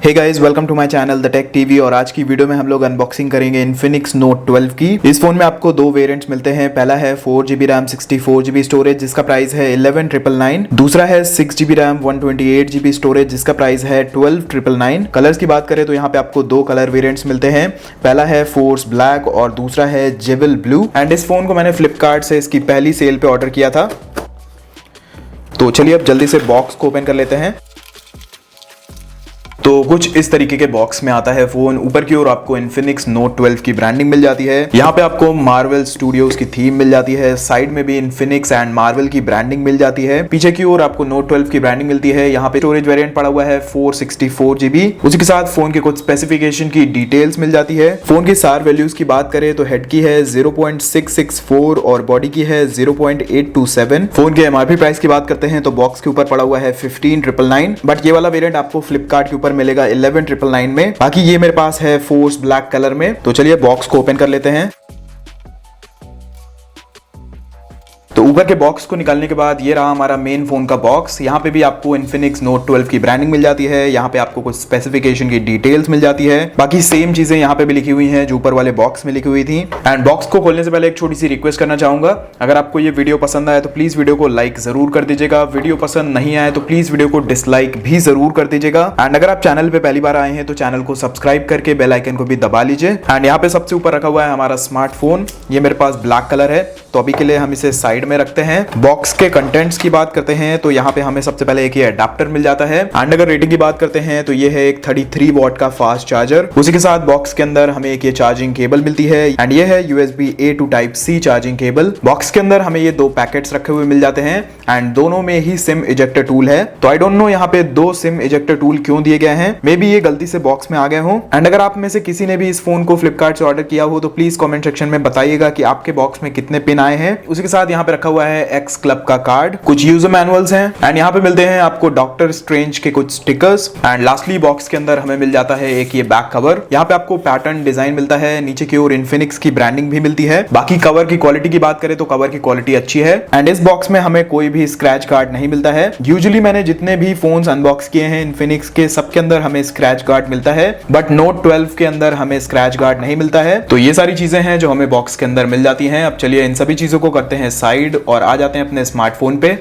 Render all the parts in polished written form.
Hey guys, welcome to my channel the tech TV. और आज की वीडियो में हम लोग अनबॉक्सिंग करेंगे इन्फिनिक्स नोट 12 की। इस फोन में आपको दो वेरिएंट्स मिलते हैं। पहला है 4GB रैम 64GB स्टोरेज जिसका प्राइस है 11,999। दूसरा है 6GB रैम 128GB स्टोरेज जिसका प्राइस है 12,999। कलर्स की बात करें तो यहाँ पे आपको दो कलर वेरिएंट्स मिलते हैं। पहला है फोर्स ब्लैक और दूसरा है जेविल ब्लू। एंड इस फोन को मैंने फ्लिपकार्ट से इसकी पहली सेल पे ऑर्डर किया था। तो चलिए अब जल्दी से बॉक्स को ओपन कर लेते हैं। तो कुछ इस तरीके के बॉक्स में आता है फोन। ऊपर की ओर आपको इन्फिनिक्स नोट 12 की ब्रांडिंग मिल जाती है। यहाँ पे आपको मार्वल स्टूडियोज की थीम मिल जाती है। साइड में भी इन्फिनिक्स एंड मार्वल की ब्रांडिंग मिल जाती है। पीछे की ओर आपको नोट 12 की ब्रांडिंग मिलती है। यहाँ पे स्टोरेज वेरिएंट पड़ा हुआ है 464GB। उसी के साथ फोन के कुछ स्पेसिफिकेशन की डिटेल्स मिल जाती है। फोन की सार वैल्यूज की बात करें तो हेड की है 0.664 और बॉडी की है 0.827। फोन के एमआरपी प्राइस की बात करते हैं तो बॉक्स के ऊपर पड़ा हुआ है 15,999, बट ये वाला वेरिएंट आपको फ्लिपकार्ट के ऊपर मिलेगा 11,999 में। बाकी ये मेरे पास है फोर्स ब्लैक कलर में। तो चलिए बॉक्स को ओपन कर लेते हैं। तो ऊपर के बॉक्स को निकालने के बाद ये रहा हमारा मेन फोन का बॉक्स। यहाँ पे भी आपको इन्फिनिक्स नोट 12 की ब्रांडिंग मिल जाती है। यहाँ पे आपको कुछ स्पेसिफिकेशन की डिटेल्स मिल जाती है। बाकी सेम चीजें यहाँ पे भी लिखी हुई हैं जो ऊपर वाले बॉक्स में लिखी हुई थी। एंड बॉक्स को खोलने से पहले एक छोटी सी रिक्वेस्ट करना चाहूंगा, अगर आपको ये वीडियो पसंद आए तो प्लीज वीडियो को लाइक जरूर कर दीजिएगा। वीडियो पसंद नहीं आए तो प्लीज वीडियो को डिसलाइक भी जरूर कर दीजिएगा। एंड अगर आप चैनल पे पहली बार आए हैं तो चैनल को सब्सक्राइब करके बेल आइकन को भी दबा लीजिए। एंड यहाँ पे सबसे ऊपर रखा हुआ है हमारा स्मार्टफोन। ये मेरे पास ब्लैक कलर है तो अभी के लिए हम इसे साइड में रखते हैं। बॉक्स के कंटेंट्स की बात करते हैं तो यहाँ पे हमें सबसे पहले एक ये अडेप्टर मिल जाता है। एंड अगर रेटिंग की बात करते हैं तो ये है एक 33 वॉट का फास्ट चार्जर। उसी के साथ बॉक्स के अंदर हमें एक ये चार्जिंग केबल मिलती है। एंड ये है USB-A to Type-C charging cable. Box के अंदर हमें ये दो पैकेट्स रखे हुए मिल जाते हैं एंड दोनों में ही सिम इजेक्टर टूल है। तो आई डोंट नो यहाँ पे दो सिम इजेक्टर टूल क्यों दिए गए हैं। मे बी ये गलती से बॉक्स में आ गए हो। एंड अगर आप में से किसी ने भी इस फोन को फ्लिपकार्ट से ऑर्डर किया हो तो प्लीज कॉमेंट सेक्शन में बताइएगा कि आपके बॉक्स में कितने पिन आए हैं। उसी के साथ यहाँ पे रखा हुआ है एक्स क्लब का कार्ड, कुछ यूजर मैनुअल्स हैं एंड यहाँ पे मिलते हैं आपको डॉक्टर स्ट्रेंज के कुछ स्टिकर्स। एंड लास्टली बॉक्स के अंदर हमें मिल जाता है एक ये बैक कवर। यहाँ पे आपको पैटर्न डिजाइन मिलता है। नीचे की ओर इन्फिनिक्स की ब्रांडिंग भी मिलती है। बाकी कवर की क्वालिटी की बात करें तो कवर की क्वालिटी अच्छी है। एंड इस बॉक्स में हमें कोई भी स्क्रैच गार्ड नहीं मिलता है। यूजुअली मैंने जितने भी फोन्स अनबॉक्स किए हैं इन्फिनिक्स के, सबके अंदर हमें स्क्रैच गार्ड मिलता है, बट नोट 12 के अंदर हमें स्क्रैच गार्ड नहीं मिलता है। तो ये सारी चीजें हैं जो हमें बॉक्स के अंदर मिल जाती हैं। अब चलिए इन सभी चीजों को करते हैं साइड और आ जाते हैं अपने स्मार्टफोन पे।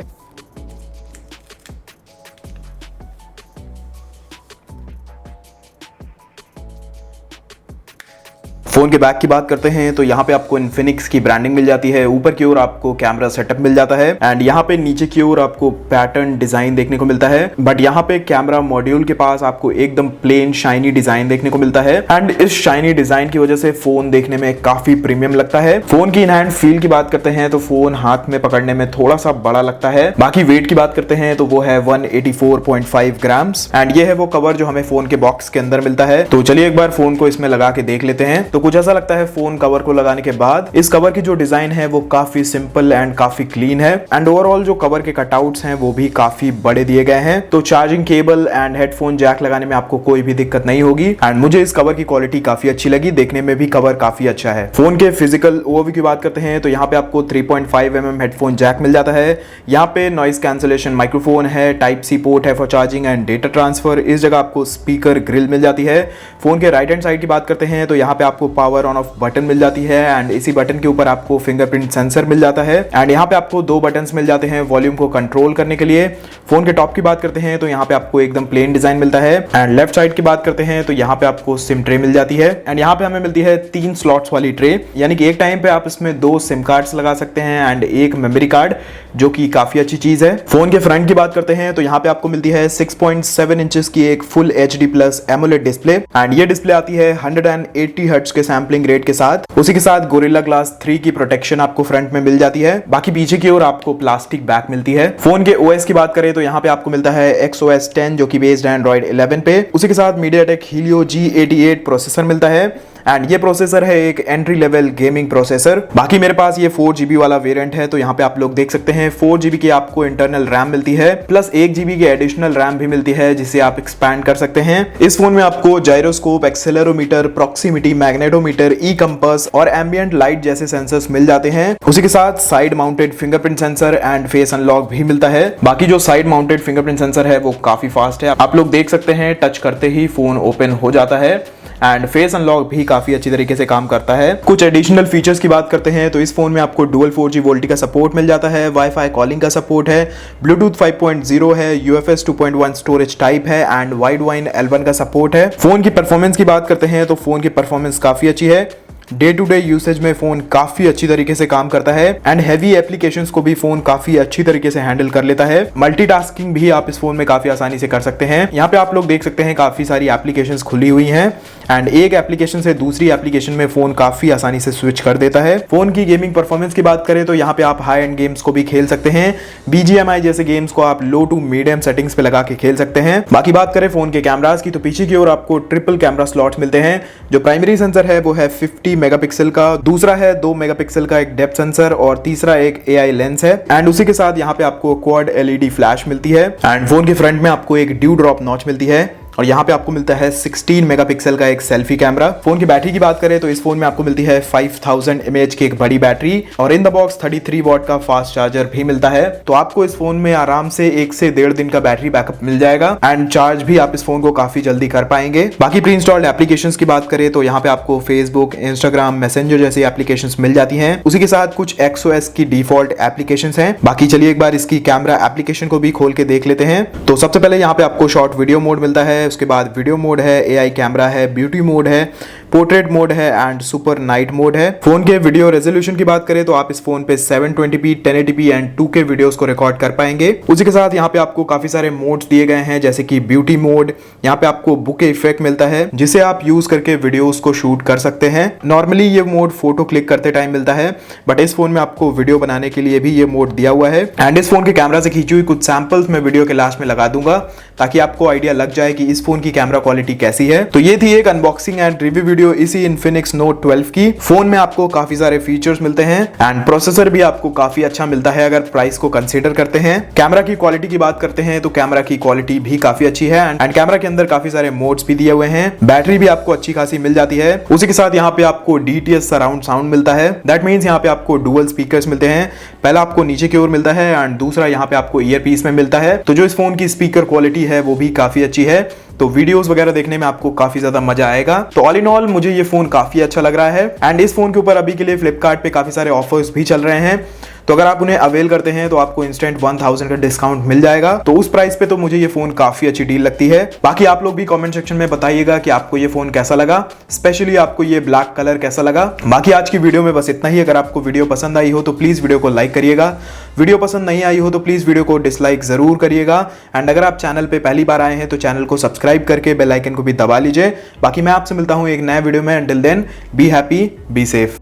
फोन के बैक की बात करते हैं तो यहाँ पे आपको इन्फिनिक्स की ब्रांडिंग मिल जाती है। ऊपर की ओर आपको कैमरा सेटअप मिल जाता है एंड यहाँ पे नीचे की ओर आपको पैटर्न डिजाइन देखने को मिलता है। बट यहाँ पे कैमरा मॉड्यूल के पास आपको एकदम प्लेन शाइनी डिजाइन देखने को मिलता है। एंड इस शाइनी डिजाइन की वजह से फोन देखने में काफी प्रीमियम लगता है। फोन की इन हैंड फील की बात करते हैं तो फोन हाथ में पकड़ने में थोड़ा सा बड़ा लगता है। बाकी वेट की बात करते हैं तो वो है 184.5 ग्राम्स। एंड ये है वो कवर जो हमें फोन के बॉक्स के अंदर मिलता है। तो चलिए एक बार फोन को इसमें लगा के देख लेते हैं। तो कुछ ऐसा लगता है फोन कवर को लगाने के बाद। इस कवर की जो डिजाइन है वो काफी सिंपल एंड काफी क्लीन है। एंड ओवरऑल जो कवर के कटआउट्स हैं वो भी काफी बड़े दिए गए हैं। तो charging cable and headphone jack लगाने में आपको कोई भी दिक्कत नहीं होगी। एंड मुझे इस कवर की क्वालिटी काफी अच्छी लगी। देखने में भी कवर काफी अच्छा है। फोन के फिजिकल ओवरव्यू की बात करते हैं तो यहाँ पे आपको 3.5mm हेडफोन जैक मिल जाता है। यहाँ पे नॉइस कैंसलेशन माइक्रोफोन है, Type-C पोर्ट है for charging and data transfer. इस जगह आपको स्पीकर ग्रिल मिल जाती है। फोन के राइट हैंड साइड की बात करते हैं तो यहाँ पे आपको पावर ऑन ऑफ बटन मिल जाती है एंड इसी बटन के ऊपर आपको फिंगरप्रिंट सेंसर मिल जाता है। एंड यहाँ पे आपको दो बटन्स मिल जाते हैं वॉल्यूम को कंट्रोल करने के लिए। फोन के टॉप की बात करते हैं तो यहाँ पे आपको एकदम प्लेन डिजाइन मिलता है। एंड लेफ्ट साइड की बात करते हैं तो यहाँ पे आपको सिम ट्रे मिल जाती है। एंड यहाँ पे हमें मिलती है 3 स्लॉट्स वाली ट्रे, यानी कि एक टाइम पे आप इसमें 2 सिम कार्ड्स लगा सकते हैं एंड एक मेमोरी कार्ड, जो कि काफी अच्छी चीज है। फोन के फ्रंट की बात करते हैं तो यहाँ पे आपको मिलती है 6.7 इंचेस की एक full HD+ AMOLED display. And ये डिस्प्ले आती है 180 हर्ट्ज के सैम्पलिंग रेट के साथ। उसी के साथ गोरिल्ला ग्लास 3 की प्रोटेक्शन आपको फ्रंट में मिल जाती है। बाकी पीछे की ओर आपको प्लास्टिक बैक मिलती है। फोन के OS की बात करें तो यहाँ पे आपको मिलता है XOS 10 जो कि बेस्ड है Android 11 पे। उसी के साथ MediaTek Helio G88 प्रोसेसर मिलता है। एंड ये प्रोसेसर है एक एंट्री लेवल गेमिंग प्रोसेसर। बाकी मेरे पास ये 4GB वाला वेरिएंट है, तो यहाँ पे आप लोग देख सकते हैं 4GB की आपको इंटरनल रैम मिलती है, प्लस 1GB की एडिशनल रैम भी मिलती है जिसे आप एक्सपैंड कर सकते हैं। इस फोन में आपको gyroscope, accelerometer, proximity, magnetometer, e compass और एम्बिएंट लाइट जैसे सेंसर्स मिल जाते हैं। उसी के साथ side mounted fingerprint sensor and face unlock भी मिलता है। बाकी जो साइड माउंटेड फिंगरप्रिंट सेंसर है वो काफी फास्ट है, आप लोग देख सकते हैं टच करते ही फोन ओपन हो जाता है एंड फेस अनलॉक भी काफी अच्छी तरीके से काम करता है। कुछ एडिशनल फीचर्स की बात करते हैं तो इस फोन में आपको डुअल 4G वोल्टी का सपोर्ट मिल जाता है, वाईफाई कॉलिंग का सपोर्ट है, ब्लूटूथ 5.0 है, UFS 2.1 स्टोरेज टाइप है एंड वाइड वाइन L1 का सपोर्ट है। फोन की परफॉर्मेंस की बात करते हैं तो फोन की परफॉर्मेंस काफी अच्छी है। डे टू डे यूसेज में फोन काफी अच्छी तरीके से काम करता है एंड हैवी एप्लीकेशंस को भी फोन काफी अच्छी तरीके से हैंडल कर लेता है। मल्टीटास्किंग भी आप इस फोन में काफी आसानी से कर सकते हैं। यहाँ पे आप लोग देख सकते हैं काफी सारी एप्लीकेशंस खुली हुई हैं एंड एक एप्लीकेशन से दूसरी एप्लीकेशन में फोन काफी आसानी से स्विच कर देता है। फोन की गेमिंग परफॉर्मेंस की बात करें तो यहाँ पे आप हाई एंड गेम्स को भी खेल सकते हैं। BGMI जैसे गेम्स को आप लो टू मीडियम सेटिंग्स पे लगा के खेल सकते हैं। बाकी बात करें फोन के कैमरास की तो पीछे की ओर आपको ट्रिपल कैमरा स्लॉट्स मिलते हैं। जो प्राइमरी सेंसर है वो है 50 मेगापिक्सल का, दूसरा है 2 मेगापिक्सल का एक डेप्थ सेंसर और तीसरा एक AI लेंस है एंड उसी के साथ यहाँ पे आपको क्वाड LED फ्लैश मिलती है एंड फोन के फ्रंट में आपको एक ड्यू ड्रॉप नॉच मिलती है और यहाँ पे आपको मिलता है 16 मेगापिक्सल का एक सेल्फी कैमरा। फोन की बैटरी की बात करें तो इस फोन में आपको मिलती है 5000 mAh की एक बड़ी बैटरी और इन द बॉक्स 33 वॉट का फास्ट चार्जर भी मिलता है। तो आपको इस फोन में आराम से 1 से 1.5 दिन का बैटरी बैकअप मिल जाएगा एंड चार्ज भी आप इस फोन को काफी जल्दी कर पाएंगे। बाकी प्री इंस्टॉल्ड एप्लीकेशंस की बात करें तो यहाँ पे आपको फेसबुक, इंस्टाग्राम, मैसेंजर जैसी एप्लीकेशंस मिल जाती हैं। उसी के साथ कुछ XOS की डिफॉल्ट एप्लीकेशंस हैं। बाकी चलिए एक बार इसकी कैमरा एप्लीकेशन को भी खोल के देख लेते हैं। तो सबसे पहले यहाँ पे आपको शॉर्ट वीडियो मोड मिलता है, उसके बाद वीडियो मोड है, AI कैमरा है, ब्यूटी मोड है, पोर्ट्रेट मोड है एंड सुपर नाइट मोड है। फोन के वीडियो रेजोल्यूशन की बात करें तो आप इस फोन पे 720p, 1080p and 2K videos को रिकॉर्ड कर पाएंगे। उसी के साथ यहाँ पे आपको काफी सारे मोड्स दिए गए हैं जैसे कि ब्यूटी मोड, यहाँ पे आपको बुके इफेक्ट मिलता है जिसे आप यूज करके वीडियोस को शूट कर सकते हैं। नॉर्मली ये मोड फोटो क्लिक करते टाइम मिलता है बट इस फोन में आपको वीडियो बनाने के लिए भी ये मोड दिया हुआ है एंड इस फोन के कैमरा से खींची हुई कुछ सैंपल्स मैं वीडियो के लास्ट में लगा दूंगा ताकि आपको आइडिया लग जाए कि इस फोन की कैमरा क्वालिटी कैसी है। तो ये थी एक अनबॉक्सिंग एंड रिव्यू वीडियो इसी Infinix Note 12 की। फोन में आपको काफी सारे फीचर्स मिलते हैं एंड प्रोसेसर भी आपको काफी अच्छा मिलता है अगर प्राइस को कंसीडर करते हैं। कैमरा की क्वालिटी की बात करते हैं तो कैमरा की क्वालिटी भी काफी अच्छी है एंड कैमरा के अंदर काफी सारे मोड्स भी दिए हुए हैं। बैटरी भी आपको अच्छी खासी मिल जाती है। उसी के साथ यहाँ पे आपको DTS सराउंड साउंड मिलता है। दैट मीन्स यहाँ पे आपको डुअल स्पीकर्स मिलते हैं, पहला आपको नीचे की ओर मिलता है एंड दूसरा यहाँ पे आपको ईयरपीस में मिलता है। तो जो इस फोन की स्पीकर क्वालिटी है वो भी काफी अच्छी है, तो वीडियोस वगैरह देखने में आपको काफी ज्यादा मजा आएगा। तो ऑल इन ऑल मुझे ये फोन काफी अच्छा लग रहा है एंड इस फोन के ऊपर अभी के लिए फ्लिपकार्ट पे काफी सारे ऑफर्स भी चल रहे हैं। तो अगर आप उन्हें अवेल करते हैं तो आपको इंस्टेंट 1000 का डिस्काउंट मिल जाएगा। तो उस प्राइस पे तो मुझे ये फोन काफी अच्छी डील लगती है। बाकी आप लोग भी कमेंट सेक्शन में बताइएगा कि आपको ये फोन कैसा लगा, स्पेशली आपको ये ब्लैक कलर कैसा लगा। बाकी आज की वीडियो में बस इतना ही। अगर आपको वीडियो पसंद आई हो तो प्लीज वीडियो को लाइक करिएगा, वीडियो पसंद नहीं आई हो तो प्लीज वीडियो को डिसलाइक जरूर करिएगा एंड अगर आप चैनल पे पहली बार आए हैं तो चैनल को सब्सक्राइब करके बेल आइकन को भी दबा लीजिए। बाकी मैं आपसे मिलता हूं एक नए वीडियो में। Until then be happy, be safe.